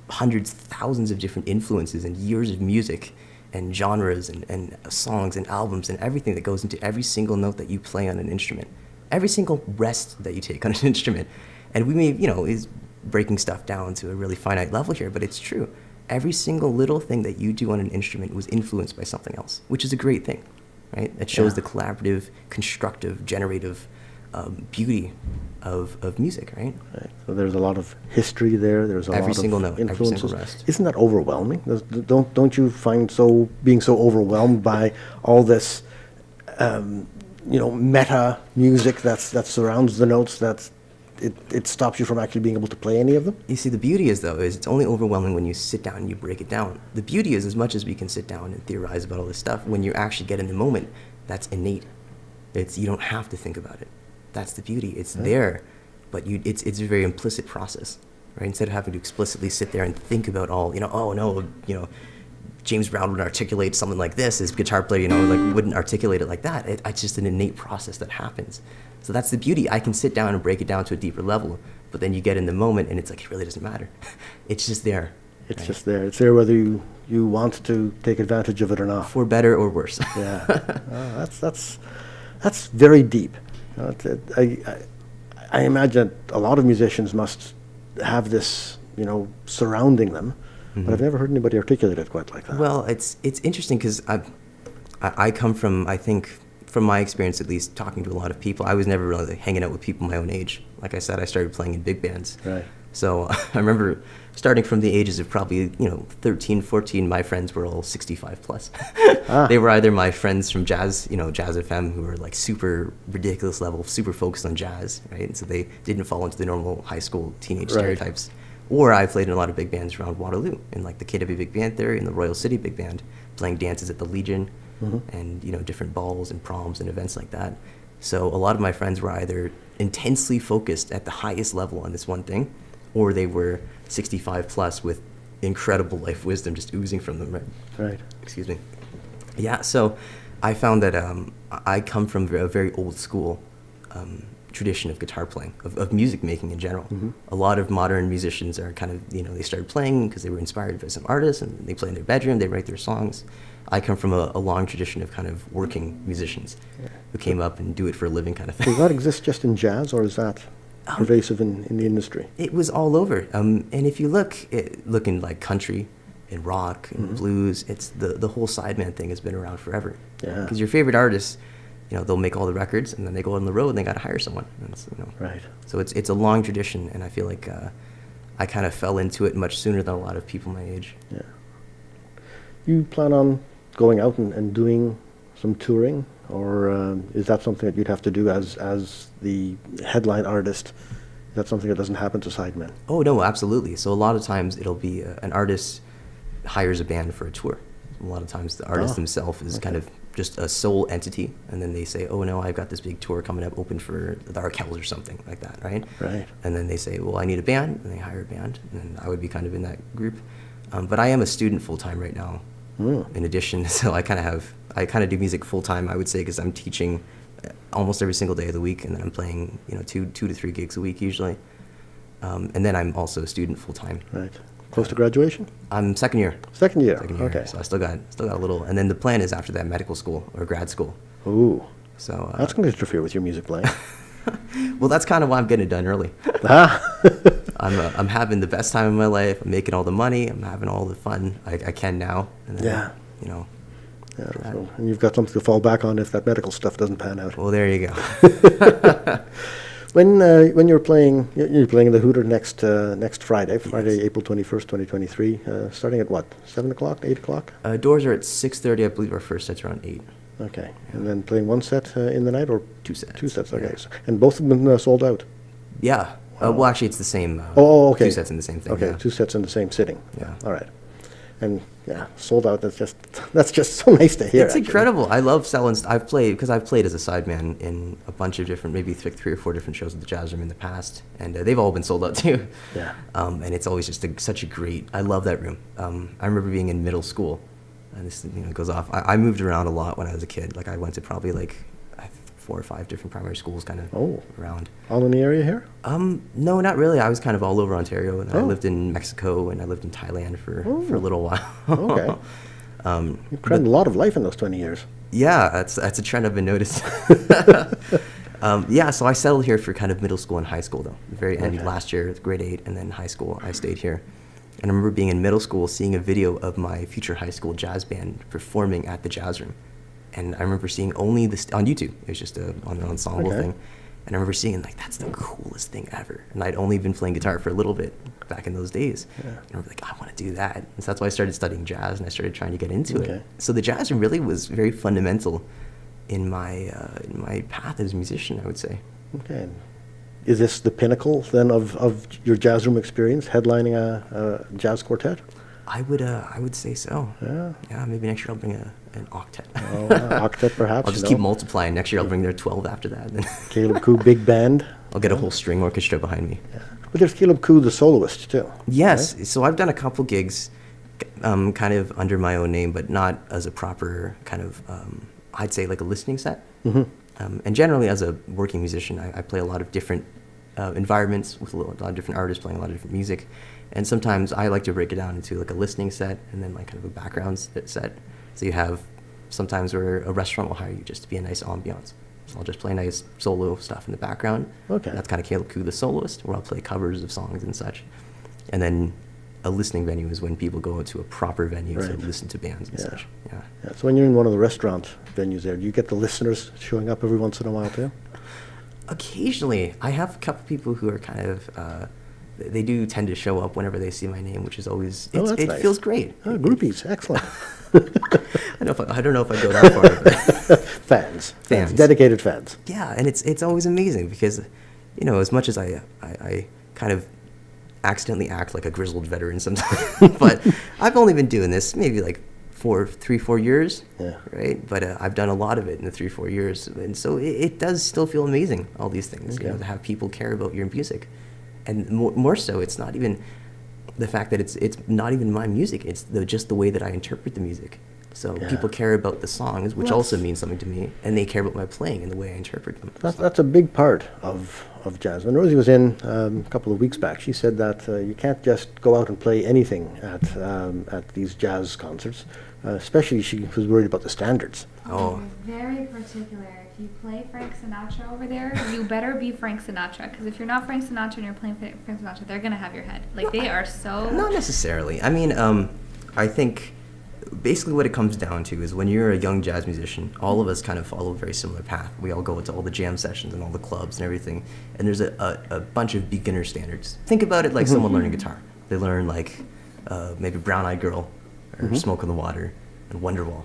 hundreds, thousands of different influences and years of music and genres and songs and albums and everything that goes into every single note that you play on an instrument. Every single rest that you take on an instrument. And we may, is breaking stuff down to a really finite level here, but it's true. Every single little thing that you do on an instrument was influenced by something else, which is a great thing, right? It shows the collaborative, constructive, generative beauty of music, right? Right. So there's a lot of history there. There's a lot of influences. Every single rest. Isn't that overwhelming? Don't you find being so overwhelmed by all this, meta music that surrounds the notes that it stops you from actually being able to play any of them? You see, the beauty is it's only overwhelming when you sit down and you break it down. The beauty is, as much as we can sit down and theorize about all this stuff, when you actually get in the moment, that's innate. You don't have to think about it. That's the beauty. It's there, but it's a very implicit process, right? Instead of having to explicitly sit there and think about all, James Brown would articulate something like this. His guitar player, wouldn't articulate it like that. It's just an innate process that happens. So that's the beauty. I can sit down and break it down to a deeper level, but then you get in the moment and it's like, it really doesn't matter. It's just there. It's just there. It's there whether you want to take advantage of it or not. For better or worse. Yeah. That's very deep. I imagine a lot of musicians must have this, surrounding them, but I've never heard anybody articulate it quite like that. Well, it's interesting because I come from, I think, from my experience at least, talking to a lot of people, I was never really hanging out with people my own age. Like I said, I started playing in big bands. Right. So I remember starting from the ages of probably, 13, 14, my friends were all 65 plus. They were either my friends from jazz, Jazz FM, who were like super ridiculous level, super focused on jazz, right? And so they didn't fall into the normal high school teenage stereotypes. Or I played in a lot of big bands around Waterloo, in like the KW Big Band Theory and the Royal City Big Band, playing dances at the Legion, and different balls and proms and events like that. So a lot of my friends were either intensely focused at the highest level on this one thing, or they were 65 plus with incredible life wisdom just oozing from them, right? Right. Excuse me. Yeah, so I found that I come from a very old school tradition of guitar playing, of music making in general. A lot of modern musicians are kind of, they started playing because they were inspired by some artists, and they play in their bedroom, they write their songs. I come from a long tradition of kind of working musicians who came up and do it for a living kind of thing. Does that exist just in jazz, or is that pervasive in the industry? It was all over. And if you look in like country and rock and blues, it's the whole sideman thing has been around forever. Yeah. Because your favorite artists, they'll make all the records, and then they go on the road and they got to hire someone. And Right. So it's a long tradition, and I feel like I kind of fell into it much sooner than a lot of people my age. Yeah. You plan on going out and doing some touring, or is that something that you'd have to do as the headline artist? Is that something that doesn't happen to sidemen? Oh, no, absolutely. So a lot of times it'll be an artist hires a band for a tour. A lot of times the artist himself is kind of just a sole entity, and then they say, oh, no, I've got this big tour coming up, open for the Arkells or something like that, right? Right. And then they say, well, I need a band, and they hire a band, and I would be kind of in that group. But I am a student full-time right now, in addition, so I kind of do music full-time, I would say, because I'm teaching almost every single day of the week, and then I'm playing, 2 to 3 gigs a week usually. And then I'm also a student full-time. Right. Close to graduation? I'm second year. Second year. Okay. So I still got a little, and then the plan is after that medical school or grad school. Ooh. So That's going to interfere with your music playing. well, that's kind of why I'm getting it done early. I'm having the best time of my life. I'm making all the money. I'm having all the fun I can now. And then, Yeah. Yeah, so, and you've got something to fall back on if that medical stuff doesn't pan out. Well, there you go. When you're playing in the Hooter next Friday, April 21st, 2023, starting at what, 7 o'clock, 8 o'clock? Doors are at 6:30. I believe our first set's around 8. Okay, and then playing one set in the night, or 2 sets. 2 sets, okay. Yeah. So, and both have been sold out? Yeah. Well, actually, it's the same. Oh, okay. 2 sets in the same thing. Okay, yeah. 2 sets in the same sitting. Yeah. All right. And yeah, sold out. That's just so nice to hear. It's actually. incredible. I love selling. I've played as a sideman in a bunch of different, maybe 3 or 4 different shows at the Jazz Room in the past, and they've all been sold out too. Yeah. And it's always just such a great. I love that room. I remember being in middle school, and this goes off. I moved around a lot when I was a kid. Like I went to probably 4 or 5 different primary schools, kind of around. All in the area here? No, not really. I was kind of all over Ontario, and I Oh. lived in Mexico, and I lived in Thailand for a little while. Okay. You've created a lot of life in those 20 years. Yeah, that's a trend I've been noticing. So I settled here for kind of middle school and high school, though. The very end last year, grade 8, and then high school, I stayed here. And I remember being in middle school, seeing a video of my future high school jazz band performing at the Jazz Room. And I remember seeing only this on YouTube. It was just on an ensemble thing. And I remember seeing, that's the coolest thing ever. And I'd only been playing guitar for a little bit back in those days. Yeah. And I was like, I want to do that. And so that's why I started studying jazz, and I started trying to get into it. So the Jazz Room really was very fundamental in my path as a musician, I would say. Okay. Is this the pinnacle then of your Jazz Room experience, headlining a jazz quartet? I would say so. Yeah. Yeah, maybe next year I'll bring an octet. Octet perhaps? I'll just keep multiplying. Next year I'll bring their 12 after that. Caleb Khuu Big Band. I'll get a whole string orchestra behind me. Yeah. But there's Caleb Khuu the soloist too. Yes. Right? So I've done a couple gigs kind of under my own name, but not as a proper kind of, I'd say like a listening set. And generally as a working musician, I play a lot of different environments with a lot of different artists playing a lot of different music. And sometimes I like to break it down into like a listening set and then like kind of a background set. So you have sometimes where a restaurant will hire you just to be a nice ambiance. So I'll just play nice solo stuff in the background. Okay. That's kind of Caleb Khuu, the soloist, where I'll play covers of songs and such. And then a listening venue is when people go into a proper venue to listen to bands and such. Yeah. So when you're in one of the restaurant venues there, do you get the listeners showing up every once in a while too? Occasionally. I have a couple people who are kind of, they do tend to show up whenever they see my name, which is always, that's it nice. feels great. Oh, groupies, excellent. I don't know if I go that far. But Fans, Fans. dedicated fans. yeah, and it's always amazing because, as much as I kind of accidentally act like a grizzled veteran sometimes, but I've only been doing this maybe like 4 years, right? But I've done a lot of it in the 3-4 years, and so it does still feel amazing, all these things, to have people care about your music. And more so, it's not even the fact that it's not even my music, it's just the way that I interpret the music. So Yeah. people care about the songs, which also means something to me, and they care about my playing and the way I interpret them. That's a big part of jazz. When Rosie was in a couple of weeks back, she said that you can't just go out and play anything at these jazz concerts. Especially, she was worried about the standards. Oh. They're very particular. If you play Frank Sinatra over there, you better be Frank Sinatra. Because if you're not Frank Sinatra and you're playing Frank Sinatra, they're gonna have your head. Like they are so. Not necessarily. I mean, I think basically what it comes down to is when you're a young jazz musician, all of us kind of follow a very similar path. We all go to all the jam sessions and all the clubs and everything, and there's a bunch of beginner standards. Think about it like someone learning guitar. They learn like maybe Brown Eyed Girl or Smoke on the Water and Wonderwall.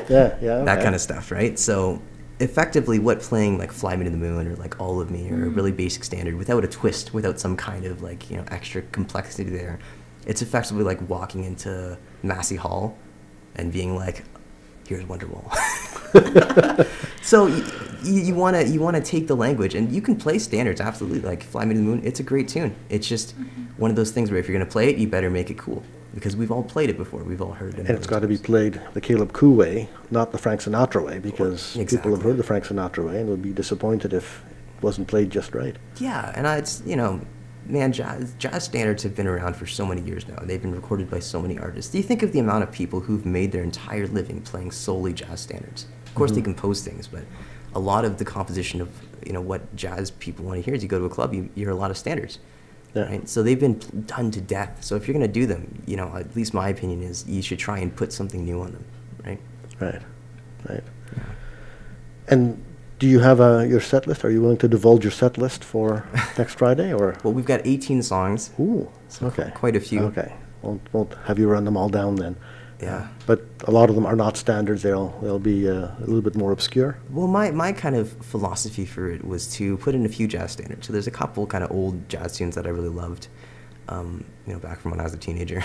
Yeah, That kind of stuff, right? So effectively what playing like Fly Me to the Moon or like All of Me or a really basic standard without a twist, without some kind of like, you know, extra complexity there, it's effectively like walking into Massey Hall and being like, here's Wonderwall. So you want to take the language, and you can play standards, absolutely, like Fly Me to the Moon. It's a great tune. It's just one of those things where if you're going to play it, you better make it cool, because we've all played it before. We've all heard it. And it's got to be played the Caleb Khuu way, not the Frank Sinatra way, because people Exactly. have heard the Frank Sinatra way and would be disappointed if it wasn't played just right. Yeah, and it's, you know, man, jazz standards have been around for so many years now. They've been recorded by so many artists. Do you think of the amount of people who've made their entire living playing solely jazz standards? Of course, they compose things, but a lot of the composition of, you know, what jazz people want to hear is you go to a club, you hear a lot of standards. Yeah. Right? So they've been done to death. So if you're going to do them, you know, at least my opinion is you should try and put something new on them, right? Right. And do you have your set list? Are you willing to divulge your set list for next Friday, or? Well, we've got 18 songs. Ooh, okay. Quite a few. Okay, won't have you run them all down then. Yeah. But a lot of them are not standards. They'll be a little bit more obscure. Well, my kind of philosophy for it was to put in a few jazz standards. So there's a couple kind of old jazz tunes that I really loved, you know, back from when I was a teenager.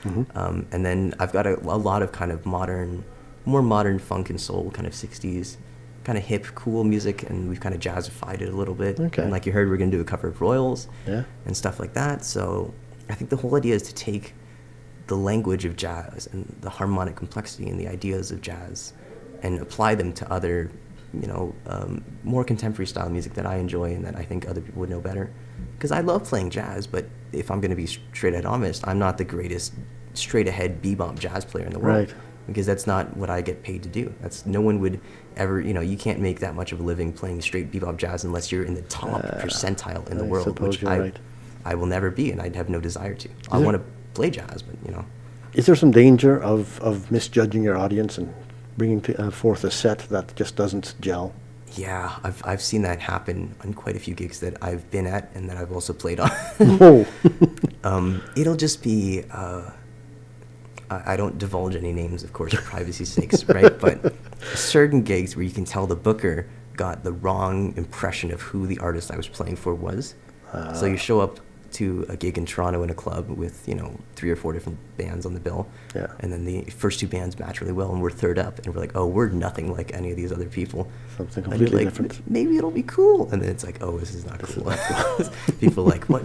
And then I've got a lot of kind of more modern funk and soul, kind of 60s, kind of hip, cool music, and we've kind of jazzified it a little bit. Okay. And like you heard, we're going to do a cover of Royals Yeah. and stuff like that. So I think the whole idea is to take the language of jazz and the harmonic complexity and the ideas of jazz and apply them to other, you know, more contemporary style music that I enjoy and that I think other people would know better. Because I love playing jazz, but if I'm going to be straight ahead honest, I'm not the greatest straight ahead bebop jazz player in the world. Right. Because that's not what I get paid to do. No one would ever, you know, you can't make that much of a living playing straight bebop jazz unless you're in the top percentile in the I world, suppose which you're right. I will never be, and I'd have no desire to. I want to play jazz, but, you know. Is there some danger of misjudging your audience and bringing forth a set that just doesn't gel? Yeah, I've seen that happen on quite a few gigs that I've been at and that I've also played on. Oh. It'll just be, I don't divulge any names, of course, for privacy's sakes, right? But certain gigs where you can tell the booker got the wrong impression of who the artist I was playing for was. So you show up to a gig in Toronto in a club with, you know, 3 or 4 different bands on the bill. Yeah. And then the first 2 bands match really well, and we're third up, and we're like, oh, we're nothing like any of these other people. Something And you're completely like, different. Maybe it'll be cool. And then it's like, oh, this is not cool. People are like, what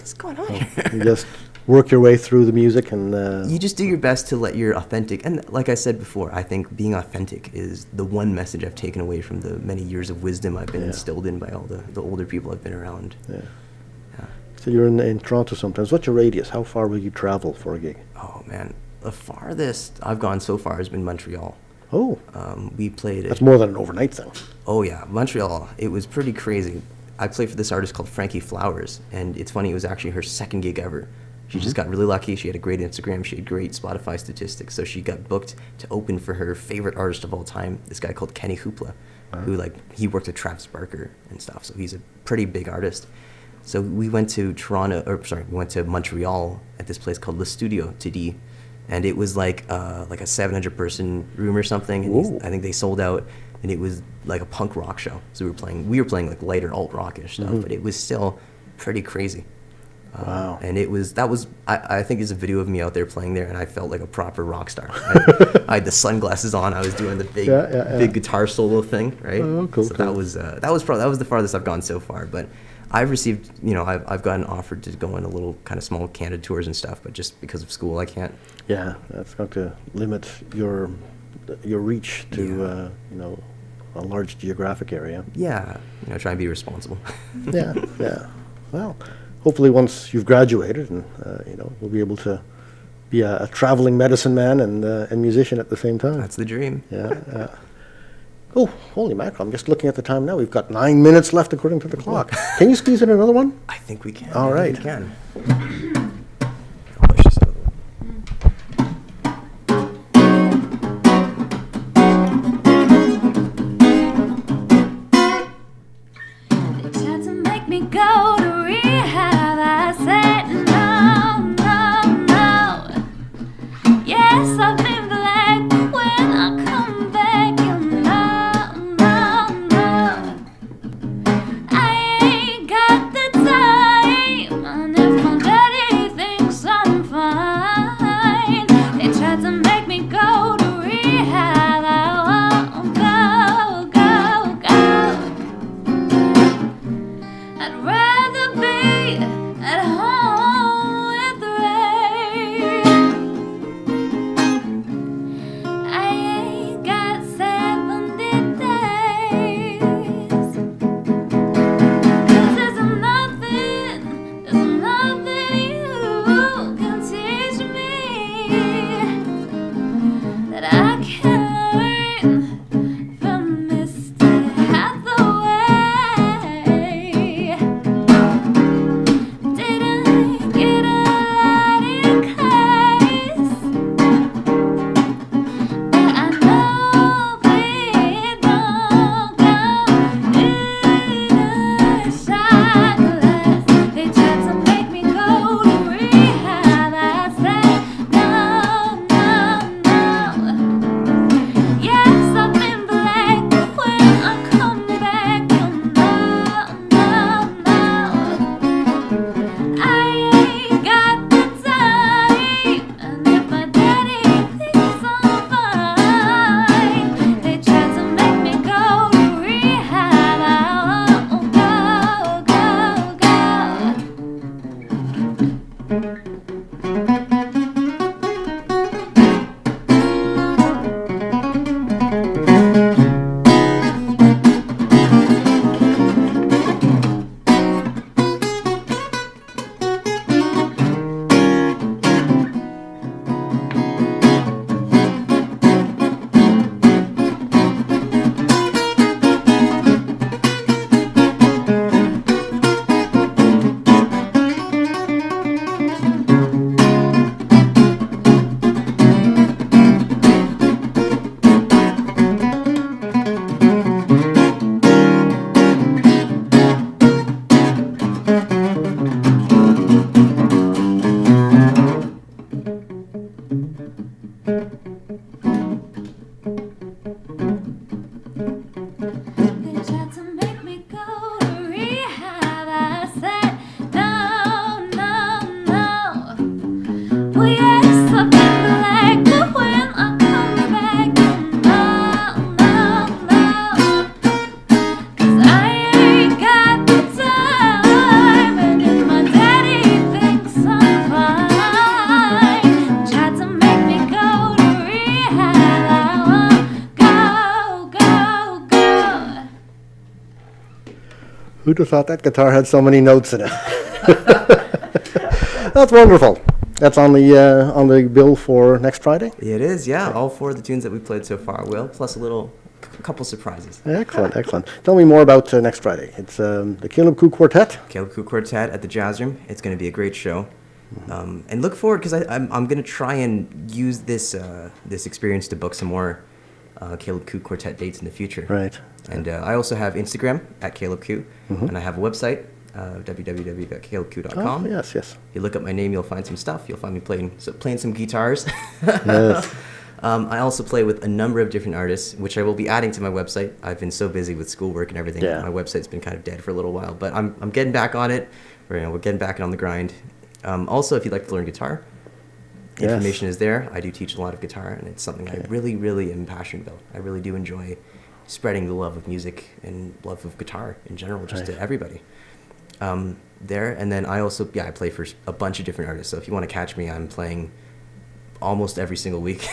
is going on here? You just work your way through the music and... You just do your best to let your authentic, and like I said before, I think being authentic is the one message I've taken away from the many years of wisdom I've been instilled in by all the older people I've been around. Yeah. So you're in Toronto sometimes. What's your radius? How far will you travel for a gig? Oh, man. The farthest I've gone so far has been Montreal. Oh, We played that's it. more than an overnight thing. Oh, yeah. Montreal, it was pretty crazy. I played for this artist called Frankie Flowers, and it's funny, it was actually her second gig ever. She just got really lucky. She had a great Instagram. She had great Spotify statistics. So she got booked to open for her favorite artist of all time, this guy called Kenny Hoopla, who, he worked with Travis Barker and stuff. So he's a pretty big artist. So we went to we went to Montreal at this place called Le Studio TD, and it was like a 700-person room or something. And I think they sold out, and it was like a punk rock show. So we were playing like lighter alt rockish stuff, but it was still pretty crazy. Wow. And I think there's a video of me out there playing there, and I felt like a proper rock star. I had the sunglasses on. I was doing the big guitar solo thing, right? Oh, cool, So cool. that was the farthest I've gone so far. But I've received, I've gotten offered to go on a little kind of small candid tours and stuff, but just because of school, I can't. Yeah, that's going to limit your reach to a large geographic area. Yeah, try and be responsible. Yeah, yeah. Well, hopefully once you've graduated, and we'll be able to be a traveling medicine man and musician at the same time. That's the dream. Yeah. Oh, holy mackerel! I'm just looking at the time now. We've got 9 minutes left according to the clock. Can you squeeze in another one? I think we can. All right. We can. I'll push this out of the way. They tried to make me go to rehab. I said no, no, no. Yes, I've been black, but when I come back, you know, no, no. I ain't got the time, and if my daddy thinks I'm fine, they tried to make me go to rehab. I won't go, go, go. I'd rather be at home with Ray. I ain't got 70 days. 'Cause there's nothing you can teach me that I can learn from Mr. Hathaway. Didn't get a lot in case, but I know we don't go in a shot glass. They tried to make me go to rehab. I said no, no, no. Yes, I've been black, but when I come back, you know, no, no. I ain't got the time, and if my daddy thinks I'm fine, they tried to make me go to rehab. I won't go, go, go. They tried to make me go to rehab. I said no, no, no. Well, yes, I've been black, but when I come back, you know, no, no. 'Cause I ain't got the time, and if my daddy thinks I'm fine, tried to make me go to rehab. I won't go, go, go. Who'd have thought that guitar had so many notes in it? That's wonderful. That's on the bill for next Friday. It is, yeah. All 4 of the tunes that we played so far will, plus a couple surprises. Excellent, excellent. Tell me more about next Friday. It's the Caleb Khuu Quartet. Caleb Khuu Quartet at the Jazz Room. It's going to be a great show. And look forward, because I'm going to try and use this experience to book some more Caleb Khuu Quartet dates in the future. Right. And I also have Instagram at Caleb Khuu, and I have a website, www.calebkhuu.com. Oh, yes, yes. If you look up my name, you'll find some stuff. You'll find me playing some guitars. Yes. I also play with a number of different artists, which I will be adding to my website. I've been so busy with schoolwork and everything. Yeah. My website's been kind of dead for a little while, but I'm getting back on it. We're getting back on the grind. Also, if you'd like to learn guitar, Yes. information is there. I do teach a lot of guitar, and it's something I really, really am passionate about. I really do enjoy spreading the love of music and love of guitar in general, just to everybody. there. And then I also, I play for a bunch of different artists. So if you want to catch me, I'm playing almost every single week.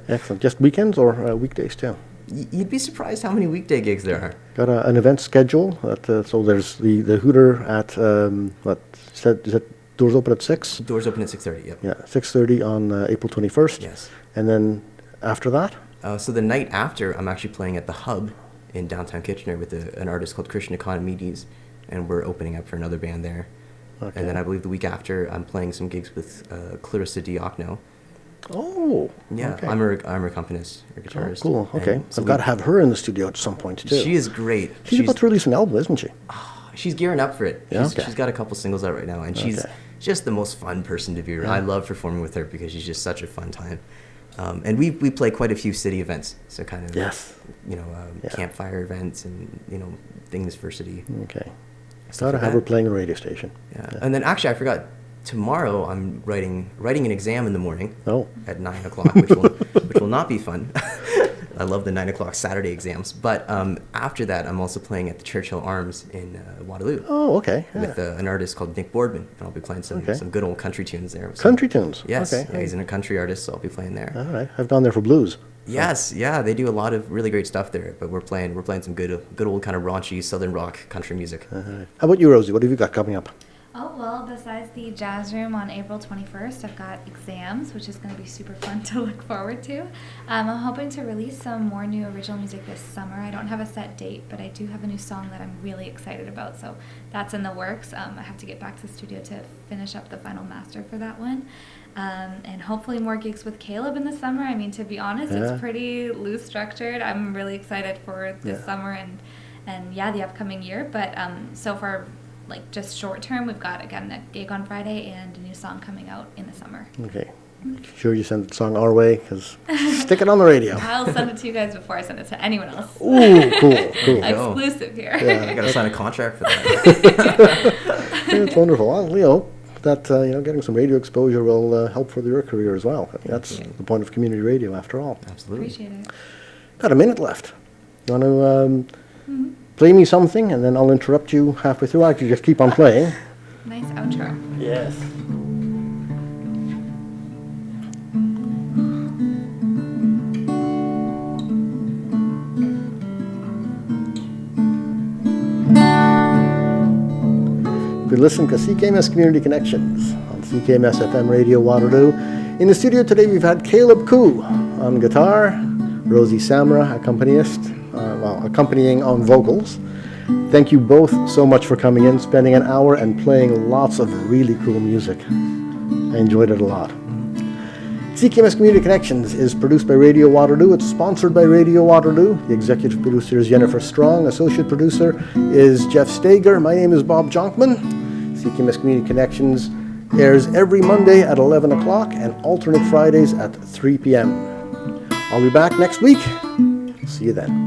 Excellent. Just weekends or weekdays too? You'd be surprised how many weekday gigs there are. Got an event schedule. So there's the Hooter at, is that doors open at 6? Doors open at 6:30, yep. Yeah, 6:30 on April 21st. Yes. And then after that? So the night after, I'm actually playing at the Hub in downtown Kitchener with an artist called Christian Economides, and we're opening up for another band there. Okay. And then I believe the week after, I'm playing some gigs with Clarissa Diokno. Oh, Yeah, okay. I'm her accompanist, her guitarist. Oh, cool. Okay. And so I've got to have her in the studio at some point too. She is great. She's about to release an album, isn't she? She's gearing up for it. Yeah, She's got a couple singles out right now, and she's Okay. just the most fun person to be around. I love performing with her because she's just such a fun time. And we play quite a few city events, so kind of Yes. Yeah. campfire events and things for city. Okay. Stuff Got to like have her that. playing a radio station. Yeah. And then actually, I forgot. Tomorrow, I'm writing an exam in the morning. Oh. At 9 o'clock, which will not be fun. I love the 9 o'clock Saturday exams. But after that, I'm also playing at the Churchill Arms in Waterloo. Oh, okay. Yeah. With an artist called Nick Boardman, and I'll be playing some Okay. good old country tunes there. Country tunes. Yes, Okay. yeah, he's a country artist, so I'll be playing there. All right. I've gone there for blues. Yes, yeah, they do a lot of really great stuff there. But we're playing some good old kind of raunchy southern rock country music. How about you, Rosie? What have you got coming up? Oh, well, besides the jazz room on April 21st, I've got exams, which is going to be super fun to look forward to. I'm hoping to release some more new original music this summer. I don't have a set date, but I do have a new song that I'm really excited about, so that's in the works. I have to get back to the studio to finish up the final master for that one. And hopefully more gigs with Caleb in the summer. I mean, to be honest, Yeah. it's pretty loose structured. I'm really excited for this Yeah. summer and the upcoming year. But so far, like just short term, we've got again a gig on Friday and a new song coming out in the summer. Okay. Sure you send the song our way, because stick it on the radio. I'll send it to you guys before I send it to anyone else. Ooh, cool, cool. go. Exclusive here. I gotta sign a contract for that. It's wonderful. Well, that getting some radio exposure will help further your career as well. I mean, that's the point of community radio, after all. Absolutely. Appreciate it. Got a minute left. You want to play me something, and then I'll interrupt you halfway through. Actually, just keep on playing. Nice outro. Yes. We listen to CKMS Community Connections on CKMS FM Radio Waterloo. In the studio today, we've had Caleb Khuu on guitar, Rosie Samra, accompanying on vocals. Thank you both so much for coming in, spending an hour and playing lots of really cool music. I enjoyed it a lot. CKMS Community Connections is produced by Radio Waterloo. It's sponsored by Radio Waterloo. The executive producer is Jennifer Strong. Associate producer is Jeff Stager. My name is Bob Jonkman. CKMS Community Connections airs every Monday at 11 o'clock and alternate Fridays at 3 p.m. I'll be back next week. See you then.